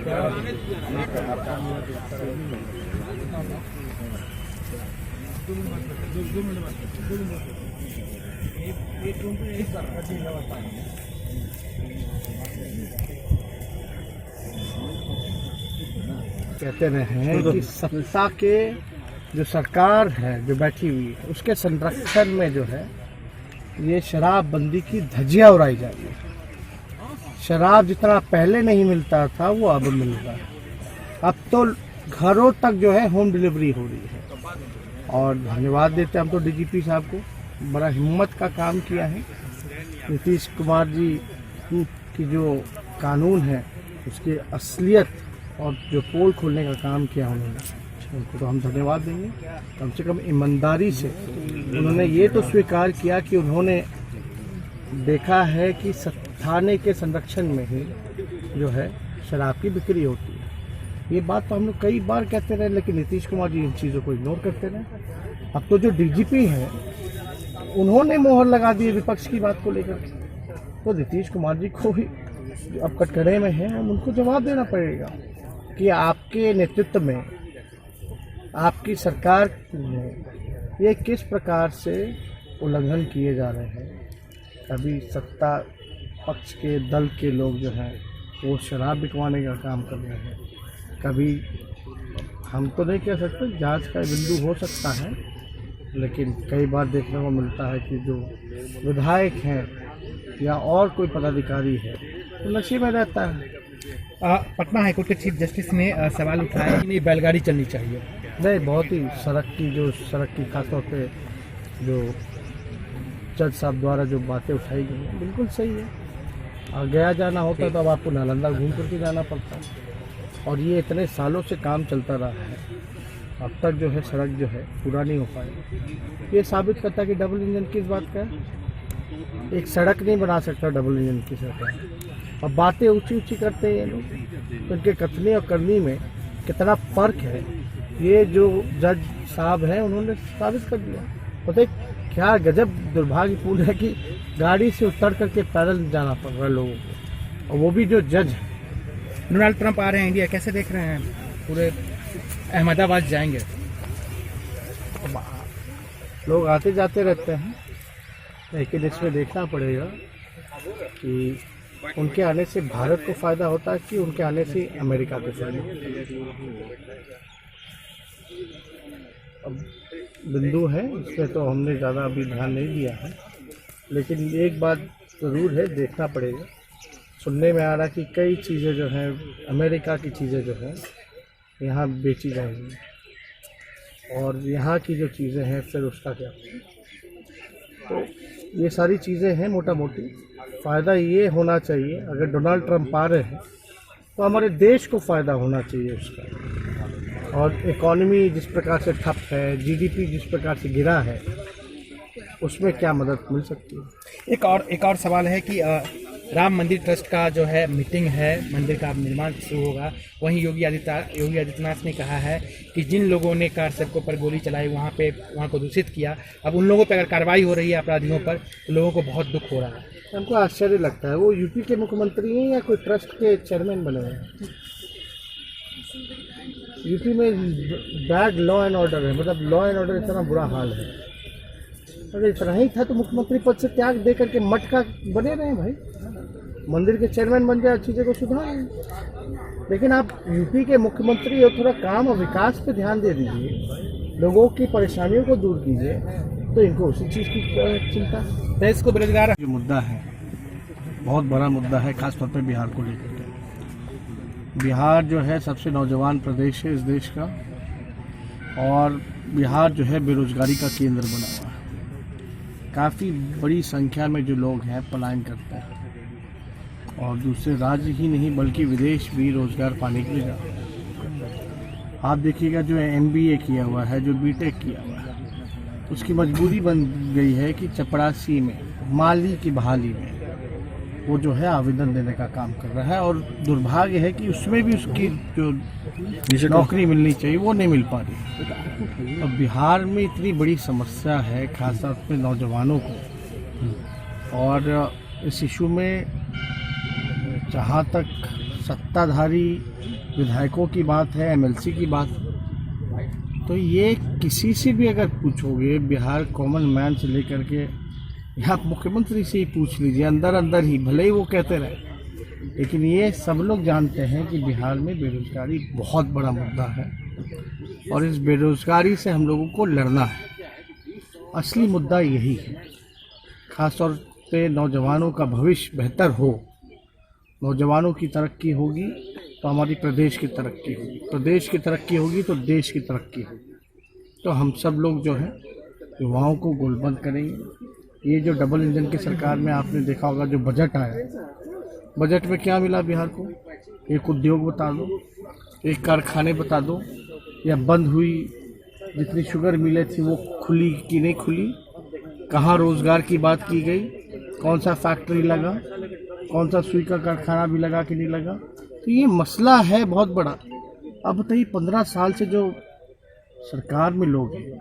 कहते हैं कि सत्ता के जो सरकार है जो बैठी हुई है उसके संरक्षण में जो है ये शराबबंदी की धज्जियां उड़ाई जा रही है। शराब जितना पहले नहीं मिलता था वो अब मिल रहा है। अब तो घरों तक जो है होम डिलीवरी हो रही है। और धन्यवाद देते हैं हम तो डीजीपी साहब को, बड़ा हिम्मत का काम किया है। नीतीश कुमार जी की जो कानून है उसकी असलियत और जो पोल खोलने का काम किया उन्होंने, उनको तो हम धन्यवाद देंगे। कम से कम ईमानदारी से उन्होंने ये तो स्वीकार किया कि उन्होंने देखा है कि थाने के संरक्षण में ही जो है शराब की बिक्री होती है। ये बात तो हम लोग कई बार कहते रहे, लेकिन नीतीश कुमार जी इन चीज़ों को इग्नोर करते रहे। अब तो जो डीजीपी हैं उन्होंने मोहर लगा दी विपक्ष की बात को लेकर, तो नीतीश कुमार जी को भी अब कटघरे में हैं, हम उनको जवाब देना पड़ेगा कि आपके नेतृत्व में, आपकी सरकार में ये किस प्रकार से उल्लंघन किए जा रहे हैं। कभी सत्ता पक्ष के दल के लोग जो हैं वो शराब बिकवाने का काम कर रहे हैं, कभी हम तो नहीं कह सकते, जांच का बिंदु हो सकता है, लेकिन कई बार देखने को मिलता है कि जो विधायक हैं या और कोई पदाधिकारी है तो नशे में रहता है। पटना हाईकोर्ट के चीफ जस्टिस ने सवाल उठाया कि नहीं बैलगाड़ी चलनी चाहिए। नहीं, बहुत ही सड़क की खासतौर पे जो जज साहब द्वारा जो बातें उठाई गई हैं बिल्कुल सही है। गया जाना होता तो अब आपको नालंदा घूम करके जाना पड़ता है, और ये इतने सालों से काम चलता रहा है, अब तक जो है सड़क जो है पूरा नहीं हो पाएगा। ये साबित करता है कि डबल इंजन किस बात का है। एक सड़क नहीं बना सकता डबल इंजन की सरकार। अब बातें ऊंची ऊंची करते हैं ये लोग, तो इनके कथनी और करनी में कितना फ़र्क है ये जो जज साहब हैं उन्होंने साबित कर दिया। पता है क्या गजब दुर्भाग्यपूर्ण है कि गाड़ी से उतर करके पैदल जाना पड़ रहा है लोगों को, और वो भी जो जज है। डोनाल्ड ट्रंप आ रहे हैं इंडिया, कैसे देख रहे हैं? पूरे अहमदाबाद जाएंगे। लोग आते जाते रहते हैं, लेकिन इसमें देखना पड़ेगा कि उनके आने से भारत को फ़ायदा होता है कि उनके आने से अमेरिका को फ़ायदा होता है। अब बिंदु है, इसमें तो हमने ज़्यादा अभी ध्यान नहीं दिया है, लेकिन एक बात ज़रूर है, देखना पड़ेगा। सुनने में आ रहा कि कई चीज़ें जो हैं अमेरिका की चीज़ें जो हैं यहाँ बेची जाएंगी, और यहाँ की जो चीज़ें हैं फिर उसका क्या। तो ये सारी चीज़ें हैं मोटा मोटी। फ़ायदा ये होना चाहिए, अगर डोनाल्ड ट्रंप आ रहे हैं तो हमारे देश को फ़ायदा होना चाहिए उसका। और इकॉनमी जिस प्रकार से ठप है, जीडीपी जिस प्रकार से गिरा है, उसमें क्या मदद मिल सकती है। एक और सवाल है कि राम मंदिर ट्रस्ट का जो है मीटिंग है, मंदिर का निर्माण शुरू होगा, वहीं योगी आदित्यनाथ ने कहा है कि जिन लोगों ने कार सेवकों पर गोली चलाई, वहाँ को दूषित किया, अब उन लोगों पर अगर कार्रवाई हो रही है अपराधियों पर, तो लोगों को बहुत दुख हो रहा है। हमको आश्चर्य लगता है, वो यूपी के मुख्यमंत्री हैं या कोई ट्रस्ट के चेयरमैन बने हुए हैं। यूपी में बैड लॉ एंड ऑर्डर है, मतलब लॉ एंड ऑर्डर इतना बुरा हाल है। अगर इतना ही था तो मुख्यमंत्री पद से त्याग दे करके मठ का बने रहे भाई, मंदिर के चेयरमैन बन जाए, चीज़ें को सुधारें। लेकिन आप यूपी के मुख्यमंत्री हो, थोड़ा काम और विकास पे ध्यान दे दीजिए, लोगों की परेशानियों को दूर कीजिए, तो इनको उसी चीज़ की चिंता। देश को बेरोजगार जो मुद्दा है बहुत बड़ा मुद्दा है, खासतौर पर बिहार को लेकर के। बिहार जो है सबसे नौजवान प्रदेश है इस देश का, और बिहार जो है बेरोजगारी का केंद्र बना हुआ है। काफ़ी बड़ी संख्या में जो लोग हैं पलायन करते हैं, और दूसरे राज्य ही नहीं बल्कि विदेश भी रोजगार पाने के लिए जाते हैं। आप देखिएगा जो MBA किया हुआ है, जो BTech किया हुआ है, उसकी मजबूरी बन गई है कि चपरासी में माली की बहाली में वो जो है आवेदन देने का काम कर रहा है, और दुर्भाग्य है कि उसमें भी उसकी जो नौकरी मिलनी चाहिए वो नहीं मिल पा रही। अब बिहार में इतनी बड़ी समस्या है खासतौर पे नौजवानों को, और इस इशू में जहाँ तक सत्ताधारी विधायकों की बात है, एमएलसी की बात है। तो ये किसी से भी अगर पूछोगे, बिहार कॉमन मैन से लेकर के यहाँ मुख्यमंत्री से ही पूछ लीजिए, अंदर अंदर ही भले ही वो कहते रहे, लेकिन ये सब लोग जानते हैं कि बिहार में बेरोजगारी बहुत बड़ा मुद्दा है और इस बेरोजगारी से हम लोगों को लड़ना है। असली मुद्दा यही है, खासतौर पे नौजवानों का भविष्य बेहतर हो, नौजवानों की तरक्की होगी तो हमारी प्रदेश की तरक्की होगी, प्रदेश की तरक्की होगी तो देश की तरक्की होगी। तो हम सब लोग जो है युवाओं को गोलबंद करेंगे। ये जो डबल इंजन की सरकार में आपने देखा होगा जो बजट आया, बजट में क्या मिला बिहार को? एक उद्योग बता दो, एक कारखाने बता दो, या बंद हुई जितनी शुगर मिलें थी वो खुली कि नहीं खुली? कहाँ रोजगार की बात की गई? कौन सा फैक्ट्री लगा? कौन सा सुई का कारखाना भी लगा कि नहीं लगा? तो ये मसला है बहुत बड़ा। अब बताइए 15 साल से जो सरकार में लोग हैं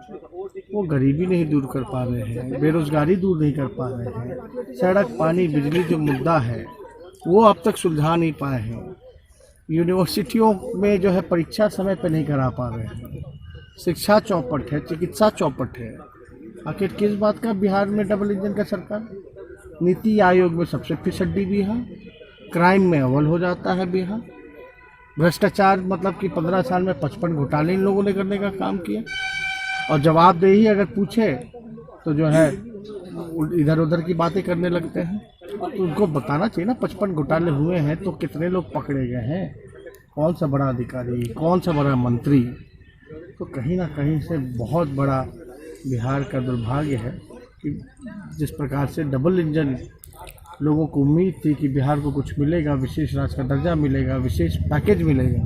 वो गरीबी नहीं दूर कर पा रहे हैं, बेरोजगारी दूर नहीं कर पा रहे हैं, सड़क पानी बिजली जो मुद्दा है वो अब तक सुलझा नहीं पाए हैं, यूनिवर्सिटियों में जो है परीक्षा समय पर नहीं करा पा रहे हैं, शिक्षा चौपट है, चिकित्सा चौपट है। आखिर किस बात का बिहार में डबल इंजन का सरकार? नीति आयोग में सबसे फिसड्डी बिहार, क्राइम में अव्वल हो जाता है बिहार, भ्रष्टाचार मतलब कि 15 साल में 55 घोटाले इन लोगों ने करने का काम किया। और जवाबदेही अगर पूछे तो जो है इधर उधर की बातें करने लगते हैं। तो उनको बताना चाहिए ना, 55 घोटाले हुए हैं तो कितने लोग पकड़े गए हैं, कौन सा बड़ा अधिकारी, कौन सा बड़ा मंत्री। तो कहीं ना कहीं से बहुत बड़ा बिहार का दुर्भाग्य है कि जिस प्रकार से डबल इंजन लोगों को उम्मीद थी कि बिहार को कुछ मिलेगा, विशेष राज्य का दर्जा मिलेगा, विशेष पैकेज मिलेगा,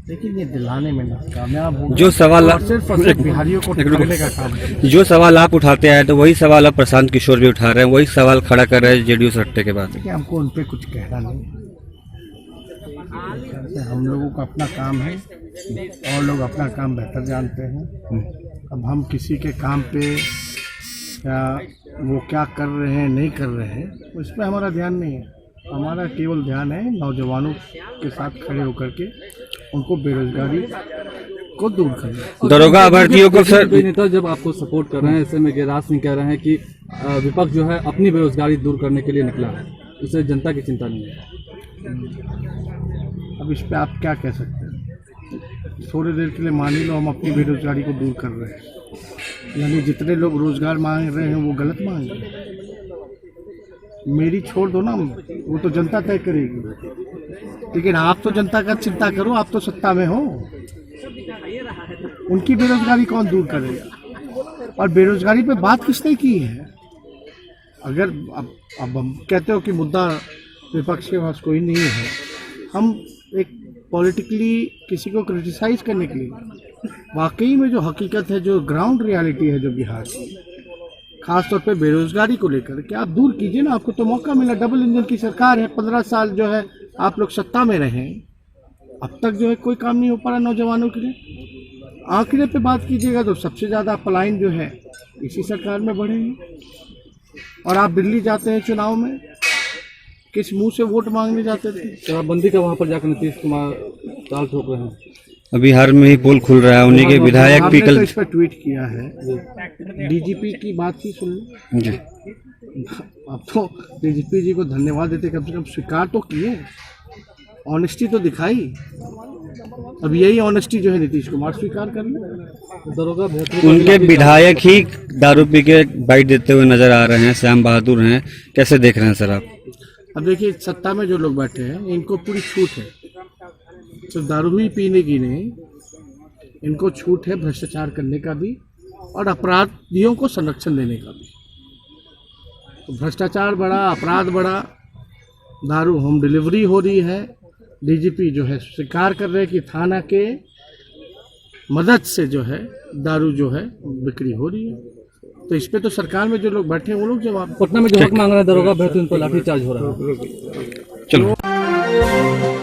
लेकिन ये दिलाने में नाकामयाब हो गया। जो सवाल सिर्फ और सिर्फ बिहारियों को ठगने का काम है। जो सवाल आप उठाते आए तो वही सवाल अब प्रशांत किशोर भी उठा रहे हैं, वही सवाल खड़ा कर रहे हैं जेडीयू से हटने के बाद। देखिए हमको उन पर कुछ कहना नहीं, हम लोगों का अपना काम है और लोग अपना काम बेहतर जानते हैं। अब हम किसी के काम पे या वो क्या कर रहे हैं नहीं कर रहे हैं उस पर हमारा ध्यान नहीं है। हमारा केवल ध्यान है नौजवानों के साथ खड़े होकर के उनको बेरोजगारी को दूर करना। दरोगा अभ्यर्थियों को सर नेता जब आपको सपोर्ट कर रहे हैं, ऐसे में गिरिराज सिंह कह रहे हैं कि विपक्ष जो है अपनी बेरोजगारी दूर करने के लिए निकला है, उससे जनता की चिंता नहीं है। अब इस पे आप क्या कह सकते हैं? थोड़ी देर के लिए मान ही लो हम अपनी बेरोजगारी को दूर कर रहे हैं, यानी जितने लोग रोजगार मांग रहे हैं वो गलत मांग रहे हैं। मेरी छोड़ दो ना, वो तो जनता तय करेगी, लेकिन आप तो जनता का चिंता करो, आप तो सत्ता में हो। उनकी बेरोजगारी कौन दूर करेगा? और बेरोजगारी पे बात किसने की है? अगर अब हम कहते हो कि मुद्दा विपक्ष के पास कोई नहीं है, हम एक पॉलिटिकली किसी को क्रिटिसाइज करने के लिए, वाकई में जो हकीकत है, जो ग्राउंड रियलिटी है जो बिहार की, खासतौर पे बेरोजगारी को लेकर के आप दूर कीजिए ना। आपको तो मौका मिला, डबल इंजन की सरकार है, 15 साल जो है आप लोग सत्ता में रहे, अब तक जो है कोई काम नहीं हो पा रहा नौजवानों के लिए। आंकड़े पे बात कीजिएगा तो सबसे ज़्यादा पलायन जो है इसी सरकार में बढ़े हैं। और आप दिल्ली जाते हैं चुनाव में, किस मुंह से वोट मांगने जाते थे? शराबबंदी का वहाँ पर जाकर नीतीश कुमार ताल ठोक रहे हैं। बिहार में ही पोल खुल रहा है, उन्हीं के विधायक भी कल तो इस पर ट्वीट किया है, डीजीपी की बात ही सुन लो जी। अब तो डीजीपी जी को धन्यवाद देते, कम से कम स्वीकार तो किए, ऑनेस्टी तो दिखाई। अब यही ऑनेस्टी जो है नीतीश कुमार स्वीकार कर ले। दरोगा उनके विधायक ही दारू पी के बाइट देते हुए नजर आ रहे हैं, श्याम बहादुर हैं, कैसे देख रहे हैं सर आप? अब देखिए सत्ता में जो लोग बैठे हैं इनको पूरी छूट है, सिर्फ दारू ही पीने की नहीं, इनको छूट है भ्रष्टाचार करने का भी और अपराधियों को संरक्षण देने का भी। तो भ्रष्टाचार बढ़ा, अपराध बढ़ा, दारू होम डिलीवरी हो रही है, डीजीपी जो है स्वीकार कर रहे हैं कि थाना के मदद से जो है दारू जो है बिक्री हो रही है। तो इस पे तो सरकार में जो लोग बैठे हैं वो लोग जवाब। पटना में जो हक मांग रहे हैं दरोगा अभ्यर्थी, उन पर लाठीचार्ज हो रहा है। चलो।